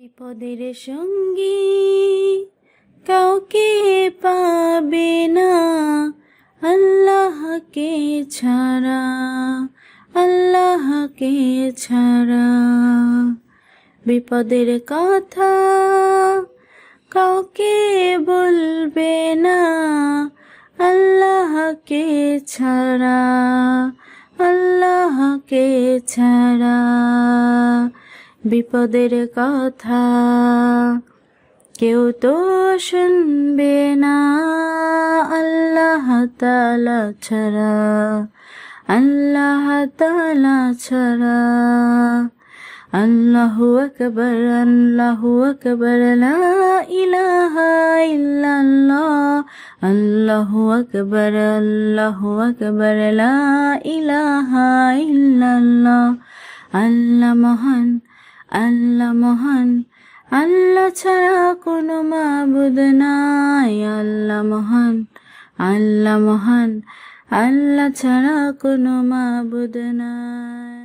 বিপদের সঙ্গী কাউকে পাবে না আল্লাহকে ছাড়া, আল্লাহকে ছাড়া। বিপদের কথা কাউকে বলবে না আল্লাহকে ছাড়া, আল্লাহকে ছাড়া। বিপদের কথা কেউ তো শুনবে না আল্লাহ তাআলা ছাড়া, আল্লাহ তাআলা ছাড়া। আল্লাহু আকবার, আল্লাহু আকবার, লা ইলাহা ইল্লাল্লাহ। আল্লাহু আকবার, আল্লাহু আকবার, লা ইলাহা ইল্লাল্লাহ। আল্লাহ মহান, আল্লাহ মহান, আল্লাহ ছাড়া কোনো মাবুদ নাই। আল্লাহ মহান, আল্লাহ মহান, আল্লাহ ছাড়া কোনো মাবুদ নাই।